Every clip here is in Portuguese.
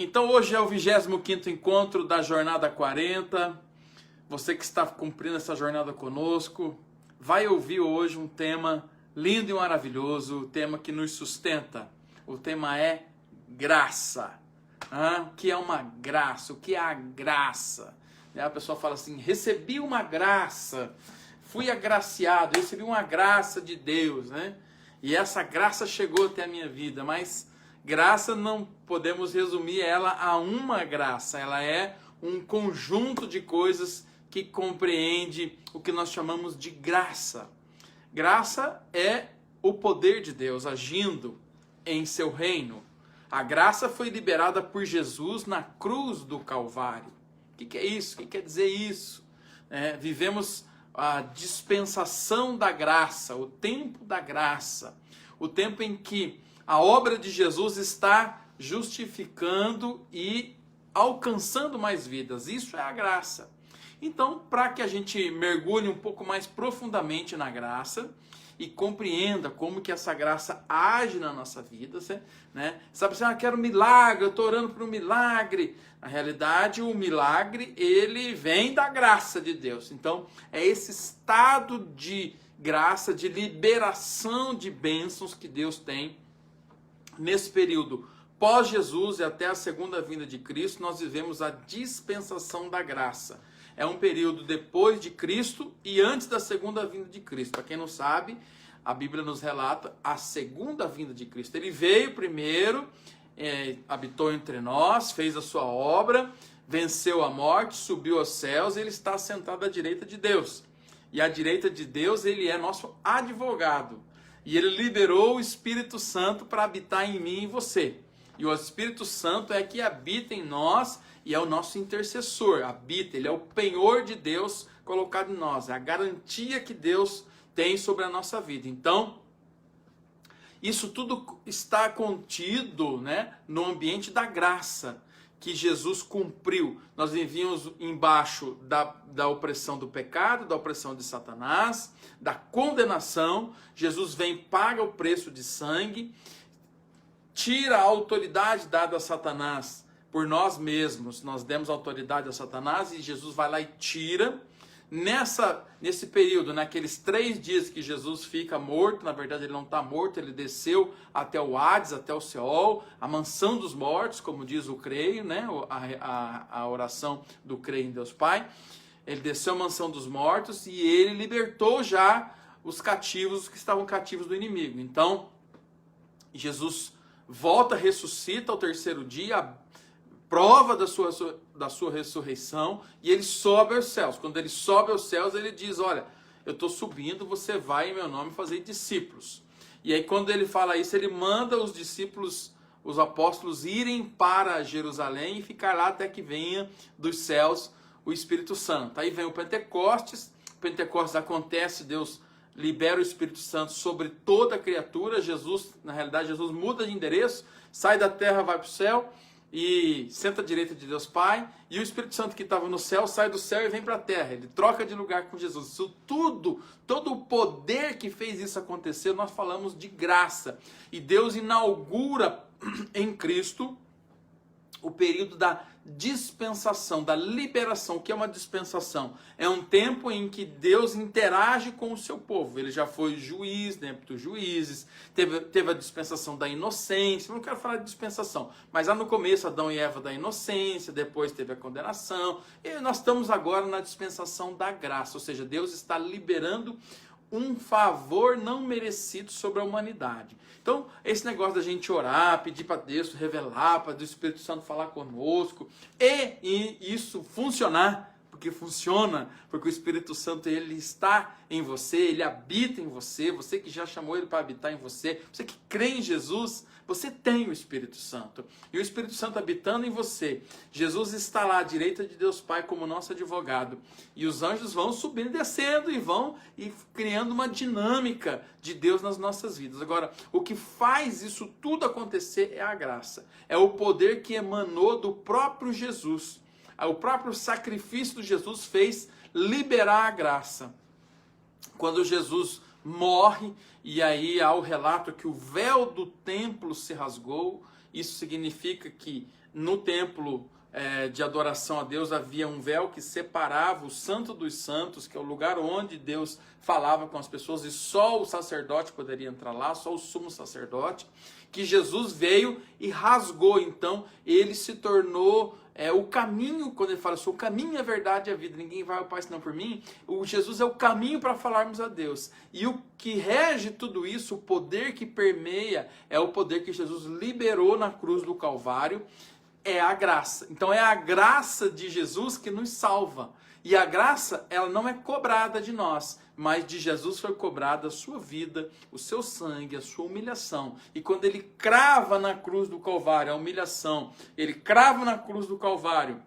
Então hoje é o 25º encontro da Jornada 40. Você que está cumprindo essa jornada conosco, vai ouvir hoje um tema lindo e maravilhoso, o tema que nos sustenta. O tema é graça. O que é uma graça? O que é a graça? A pessoa fala assim, recebi uma graça, fui agraciado, recebi uma graça de Deus, né? E essa graça chegou até a minha vida, mas graça não podemos resumir ela a uma graça, ela é um conjunto de coisas que compreende o que nós chamamos de graça. Graça é o poder de Deus agindo em seu reino. A graça foi liberada por Jesus na cruz do Calvário. O que é isso? O que quer dizer isso? Vivemos a dispensação da graça, o tempo da graça, o tempo em que a obra de Jesus está justificando e alcançando mais vidas. Isso é a graça. Então, para que a gente mergulhe um pouco mais profundamente na graça e compreenda como que essa graça age na nossa vida, né? Sabe assim, quero um milagre, eu estou orando por um milagre. Na realidade, o milagre, ele vem da graça de Deus. Então, é esse estado de graça, de liberação de bênçãos que Deus tem nesse período pós-Jesus e até a segunda vinda de Cristo. Nós vivemos a dispensação da graça. É um período depois de Cristo e antes da segunda vinda de Cristo. Para quem não sabe, a Bíblia nos relata a segunda vinda de Cristo. Ele veio primeiro, habitou entre nós, fez a sua obra, venceu a morte, subiu aos céus e ele está sentado à direita de Deus. E à direita de Deus ele é nosso advogado. E ele liberou o Espírito Santo para habitar em mim e em você. E o Espírito Santo é que habita em nós e é o nosso intercessor. Habita, ele é o penhor de Deus colocado em nós. É a garantia que Deus tem sobre a nossa vida. Então, isso tudo está contido, né, no ambiente da graça que Jesus cumpriu. Nós vivíamos embaixo da opressão do pecado, da opressão de Satanás, da condenação. Jesus vem, paga o preço de sangue, tira a autoridade dada a Satanás por nós mesmos. Nós demos autoridade a Satanás e Jesus vai lá e tira. Nesse período, naqueles 3 dias que Jesus fica morto, na verdade ele não está morto, ele desceu até o Hades, até o Seol, a mansão dos mortos, como diz o creio, né? a oração do creio em Deus Pai. Ele desceu à mansão dos mortos e ele libertou já os cativos, os que estavam cativos do inimigo. Então, Jesus volta, ressuscita ao 3º dia, prova da sua ressurreição, e ele sobe aos céus. Quando ele sobe aos céus, ele diz, olha, eu estou subindo, você vai em meu nome fazer discípulos. E aí quando ele fala isso, ele manda os discípulos, os apóstolos, irem para Jerusalém e ficar lá até que venha dos céus o Espírito Santo. Aí vem o Pentecostes acontece, Deus libera o Espírito Santo sobre toda a criatura. Na realidade, Jesus muda de endereço, sai da terra, vai para o céu, e senta à direita de Deus Pai, e o Espírito Santo que estava no céu, sai do céu e vem para a terra, ele troca de lugar com Jesus. Isso tudo, todo o poder que fez isso acontecer, nós falamos de graça, e Deus inaugura em Cristo o período da dispensação, da liberação. O que é uma dispensação? É um tempo em que Deus interage com o seu povo. Ele já foi juiz, tempo dos juízes, teve a dispensação da inocência. Não quero falar de dispensação, mas lá no começo Adão e Eva da inocência, depois teve a condenação, e nós estamos agora na dispensação da graça, ou seja, Deus está liberando um favor não merecido sobre a humanidade. Então, esse negócio da gente orar, pedir para Deus revelar, para o Espírito Santo falar conosco, e isso funcionar, porque funciona, porque o Espírito Santo ele está em você, ele habita em você, você que já chamou ele para habitar em você, você que crê em Jesus, você tem o Espírito Santo. E o Espírito Santo habitando em você, Jesus está lá à direita de Deus Pai como nosso advogado. E os anjos vão subindo e descendo e vão criando uma dinâmica de Deus nas nossas vidas. Agora, o que faz isso tudo acontecer é a graça. É o poder que emanou do próprio Jesus. O próprio sacrifício de Jesus fez liberar a graça. Quando Jesus morre, e aí há o relato que o véu do templo se rasgou, Isso significa que no templo de adoração a Deus havia um véu que separava o Santo dos Santos, que é o lugar onde Deus falava com as pessoas, e só o sacerdote poderia entrar lá, só o sumo sacerdote, que Jesus veio e rasgou. Então ele se tornou o caminho. Quando ele fala, sou o caminho, a verdade e a vida, ninguém vai ao Pai senão por mim, o Jesus é o caminho para falarmos a Deus. E o que rege tudo isso, o poder que permeia, é o poder que Jesus liberou na cruz do Calvário, é a graça. Então é a graça de Jesus que nos salva. E a graça, ela não é cobrada de nós, mas de Jesus foi cobrada a sua vida, o seu sangue, a sua humilhação. E quando ele crava na cruz do Calvário a humilhação, ele crava na cruz do Calvário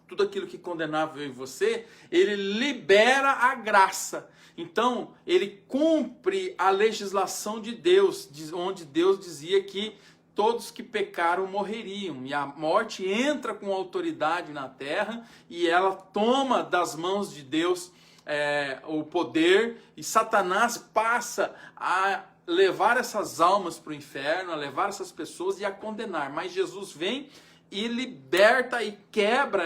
tudo aquilo que condenava eu e você, ele libera a graça. Então, ele cumpre a legislação de Deus, onde Deus dizia que todos que pecaram morreriam, e a morte entra com autoridade na terra, e ela toma das mãos de Deus o poder, e Satanás passa a levar essas almas para o inferno, a levar essas pessoas e a condenar. Mas Jesus vem e liberta e quebra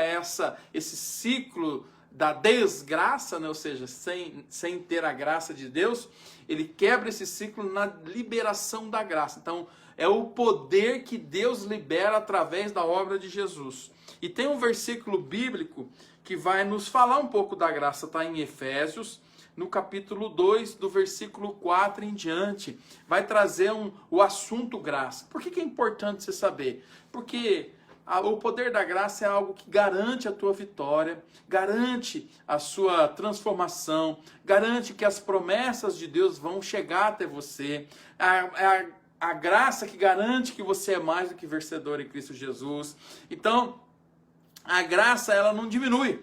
esse ciclo da desgraça, né? Ou seja, sem ter a graça de Deus, ele quebra esse ciclo na liberação da graça. Então, é o poder que Deus libera através da obra de Jesus. E tem um versículo bíblico que vai nos falar um pouco da graça, está em Efésios, no capítulo 2, do versículo 4 em diante. Vai trazer o assunto graça. Por que é importante você saber? Porque o poder da graça é algo que garante a tua vitória, garante a sua transformação, garante que as promessas de Deus vão chegar até você. A graça que garante que você é mais do que vencedor em Cristo Jesus. Então, a graça, ela não diminui.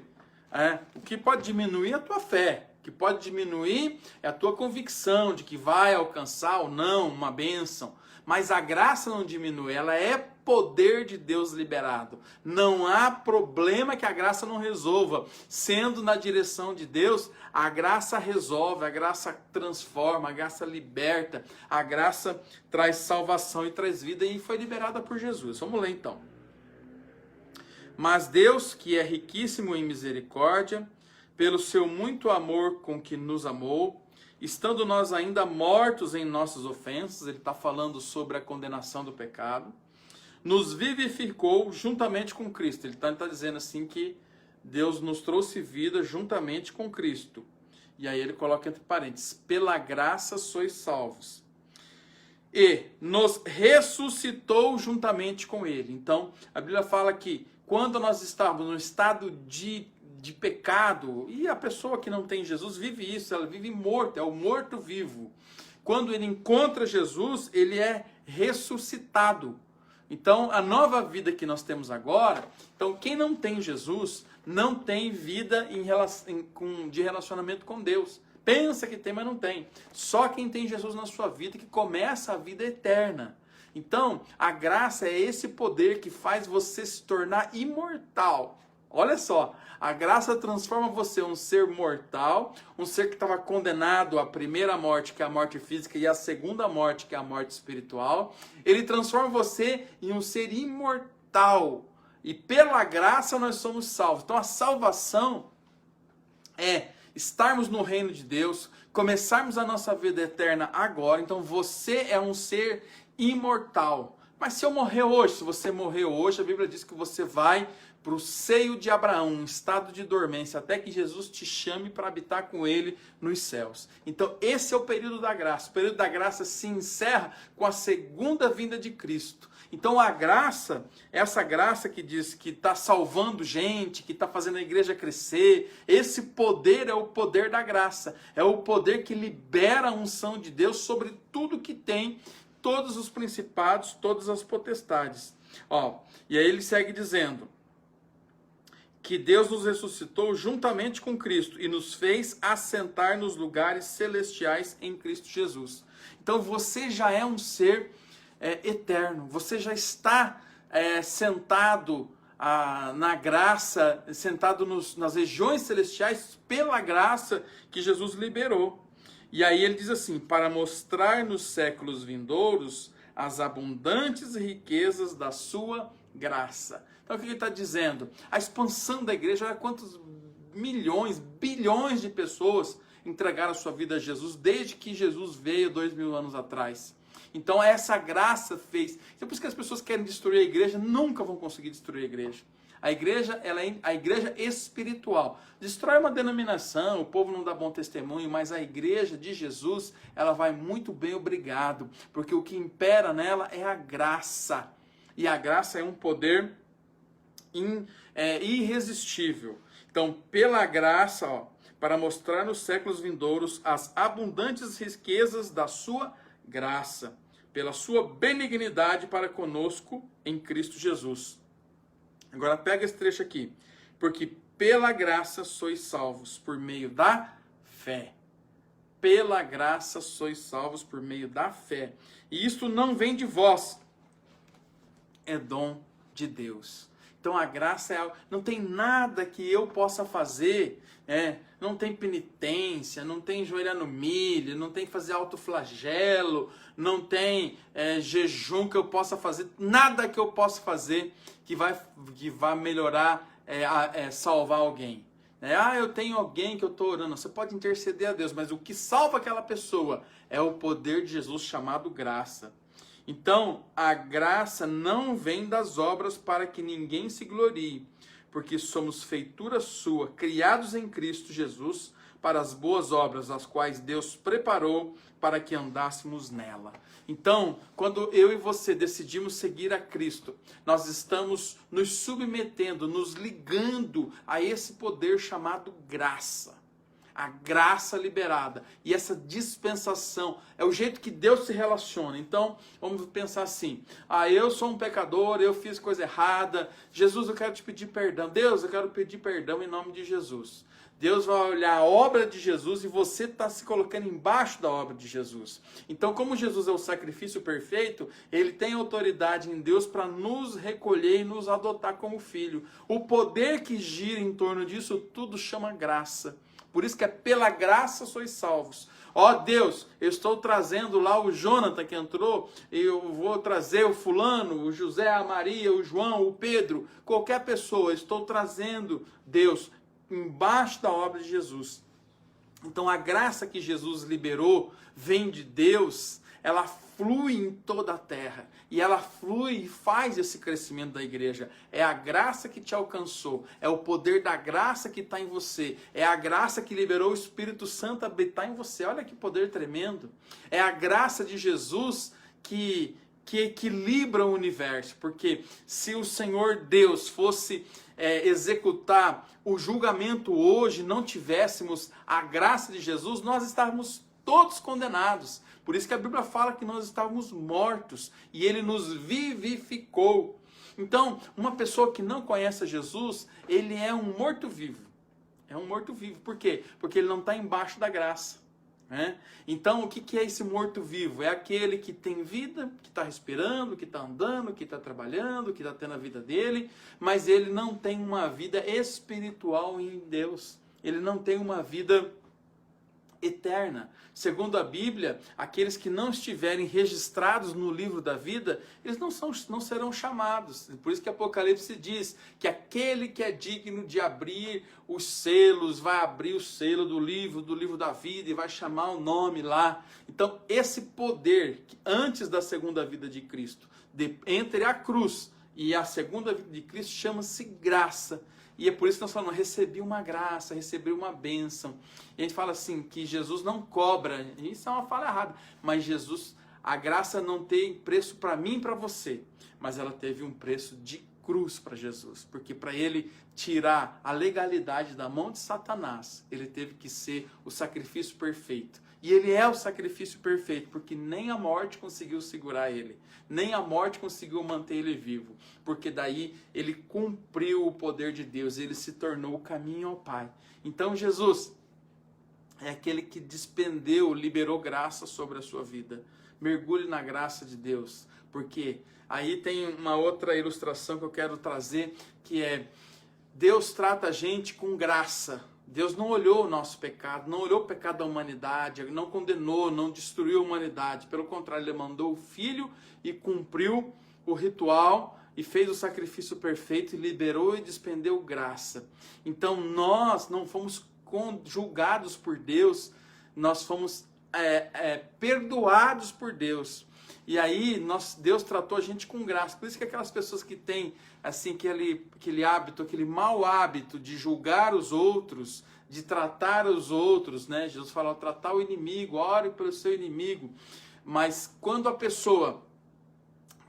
O que pode diminuir é a tua fé. O que pode diminuir é a tua convicção de que vai alcançar ou não uma bênção. Mas a graça não diminui, ela é poder de Deus liberado. Não há problema que a graça não resolva. Sendo na direção de Deus, a graça resolve, a graça transforma, a graça liberta, a graça traz salvação e traz vida, e foi liberada por Jesus. Vamos ler então. Mas Deus, que é riquíssimo em misericórdia, pelo seu muito amor com que nos amou, estando nós ainda mortos em nossas ofensas, ele está falando sobre a condenação do pecado, nos vivificou juntamente com Cristo. Ele está dizendo assim que Deus nos trouxe vida juntamente com Cristo. E aí ele coloca entre parênteses, pela graça sois salvos. E nos ressuscitou juntamente com ele. Então, a Bíblia fala que quando nós estávamos no estado de pecado, e a pessoa que não tem Jesus vive isso, ela vive morta, é o morto-vivo. Quando ele encontra Jesus, ele é ressuscitado. Então, a nova vida que nós temos agora, então quem não tem Jesus, não tem vida de relacionamento com Deus. Pensa que tem, mas não tem. Só quem tem Jesus na sua vida que começa a vida eterna. Então, a graça é esse poder que faz você se tornar imortal. Olha só, a graça transforma você um ser mortal, um ser que estava condenado à primeira morte, que é a morte física, e à segunda morte, que é a morte espiritual. Ele transforma você em um ser imortal. E pela graça nós somos salvos. Então a salvação é estarmos no reino de Deus, começarmos a nossa vida eterna agora. Então você é um ser imortal. Mas se eu morrer hoje, se você morrer hoje, a Bíblia diz que você vai para o seio de Abraão, um estado de dormência, até que Jesus te chame para habitar com ele nos céus. Então esse é o período da graça. O período da graça se encerra com a segunda vinda de Cristo. Então a graça, essa graça que diz que está salvando gente, que está fazendo a igreja crescer, esse poder é o poder da graça. É o poder que libera a unção de Deus sobre tudo que tem, todos os principados, todas as potestades. E aí ele segue dizendo que Deus nos ressuscitou juntamente com Cristo e nos fez assentar nos lugares celestiais em Cristo Jesus. Então você já é um ser eterno, você já está sentado na graça, sentado nas regiões celestiais pela graça que Jesus liberou. E aí ele diz assim, para mostrar nos séculos vindouros as abundantes riquezas da sua graça. Então o que ele está dizendo? A expansão da igreja, olha quantos milhões, bilhões de pessoas entregaram a sua vida a Jesus desde que Jesus veio 2000 anos atrás. Então essa graça fez. Então por isso que as pessoas querem destruir a igreja, nunca vão conseguir destruir a igreja. A igreja, ela é a igreja espiritual. Destrói uma denominação, o povo não dá bom testemunho, mas a igreja de Jesus, ela vai muito bem, obrigado. Porque o que impera nela é a graça. E a graça é um poder irresistível. Então, pela graça, para mostrar nos séculos vindouros as abundantes riquezas da sua graça, pela sua benignidade para conosco em Cristo Jesus. Agora pega esse trecho aqui. Porque pela graça sois salvos por meio da fé. Pela graça sois salvos por meio da fé. E isto não vem de vós, é dom de Deus. Então a graça não tem nada que eu possa fazer, não tem penitência, não tem joelhar no milho, não tem fazer autoflagelo, não tem jejum que eu possa fazer, nada que eu possa fazer que vai melhorar, salvar alguém. Eu tenho alguém que eu estou orando, você pode interceder a Deus, mas o que salva aquela pessoa é o poder de Jesus chamado graça. Então, a graça não vem das obras para que ninguém se glorie, porque somos feitura sua, criados em Cristo Jesus, para as boas obras, as quais Deus preparou para que andássemos nela. Então, quando eu e você decidimos seguir a Cristo, nós estamos nos submetendo, nos ligando a esse poder chamado graça. A graça liberada. E essa dispensação é o jeito que Deus se relaciona. Então, vamos pensar assim. Eu sou um pecador, eu fiz coisa errada. Jesus, eu quero te pedir perdão. Deus, eu quero pedir perdão em nome de Jesus. Deus vai olhar a obra de Jesus e você está se colocando embaixo da obra de Jesus. Então, como Jesus é o sacrifício perfeito, ele tem autoridade em Deus para nos recolher e nos adotar como filho. O poder que gira em torno disso tudo chama graça. Por isso que é pela graça sois salvos. Deus, eu estou trazendo lá o Jonathan que entrou, eu vou trazer o fulano, o José, a Maria, o João, o Pedro, qualquer pessoa, eu estou trazendo Deus embaixo da obra de Jesus. Então a graça que Jesus liberou vem de Deus, ela flui em toda a terra. E ela flui e faz esse crescimento da igreja. É a graça que te alcançou. É o poder da graça que está em você. É a graça que liberou o Espírito Santo a habitar em você. Olha que poder tremendo. É a graça de Jesus que equilibra o universo. Porque se o Senhor Deus fosse executar o julgamento hoje, não tivéssemos a graça de Jesus, nós estávamos todos condenados. Por isso que a Bíblia fala que nós estávamos mortos e ele nos vivificou. Então, uma pessoa que não conhece Jesus, ele é um morto-vivo. É um morto-vivo. Por quê? Porque ele não está embaixo da graça. Então, o que é esse morto-vivo? É aquele que tem vida, que está respirando, que está andando, que está trabalhando, que está tendo a vida dele, mas ele não tem uma vida espiritual em Deus. Ele não tem uma vida eterna. Segundo a Bíblia, aqueles que não estiverem registrados no livro da vida, eles não serão chamados. Por isso que Apocalipse diz que aquele que é digno de abrir os selos, vai abrir o selo do livro da vida e vai chamar o nome lá. Então, esse poder, antes da segunda vida de Cristo, entre a cruz e a segunda vida de Cristo, chama-se graça. E é por isso que nós falamos, recebi uma graça, recebi uma bênção. E a gente fala assim, que Jesus não cobra, isso é uma fala errada, mas Jesus, a graça não tem preço para mim e para você, mas ela teve um preço de cruz para Jesus, porque para ele tirar a legalidade da mão de Satanás, ele teve que ser o sacrifício perfeito. E ele é o sacrifício perfeito, porque nem a morte conseguiu segurar ele, nem a morte conseguiu manter ele vivo, porque daí ele cumpriu o poder de Deus, ele se tornou o caminho ao Pai. Então Jesus é aquele que despendeu, liberou graça sobre a sua vida. Mergulhe na graça de Deus, porque aí tem uma outra ilustração que eu quero trazer, que é Deus trata a gente com graça, Deus não olhou o nosso pecado, não olhou o pecado da humanidade, não condenou, não destruiu a humanidade. Pelo contrário, Ele mandou o Filho e cumpriu o ritual e fez o sacrifício perfeito e liberou e despendeu graça. Então nós não fomos julgados por Deus, nós fomos perdoados por Deus. E aí Deus tratou a gente com graça. Por isso que aquelas pessoas que têm assim, aquele hábito, aquele mau hábito de julgar os outros, de tratar os outros, né? Jesus fala, tratar o inimigo, ore pelo seu inimigo. Mas quando a pessoa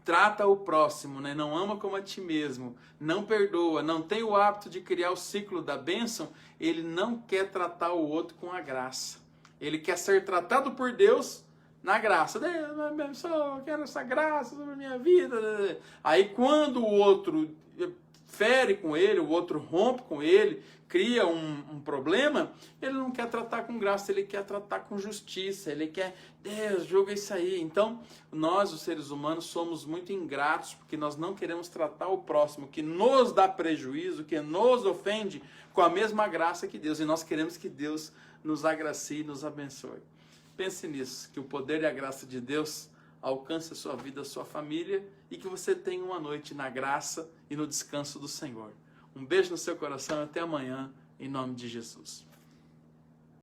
trata o próximo, né? Não ama como a ti mesmo, não perdoa, não tem o hábito de criar o ciclo da bênção, ele não quer tratar o outro com a graça. Ele quer ser tratado por Deus na graça. Deus, eu quero essa graça sobre a minha vida. Aí quando o outro fere com ele, o outro rompe com ele, cria um problema, ele não quer tratar com graça, ele quer tratar com justiça, ele quer, Deus, julga isso aí. Então, nós, os seres humanos, somos muito ingratos, porque nós não queremos tratar o próximo, que nos dá prejuízo, que nos ofende, com a mesma graça que Deus, e nós queremos que Deus nos agracie e nos abençoe. Pense nisso, que o poder e a graça de Deus alcance a sua vida, a sua família, e que você tenha uma noite na graça e no descanso do Senhor. Um beijo no seu coração e até amanhã, em nome de Jesus.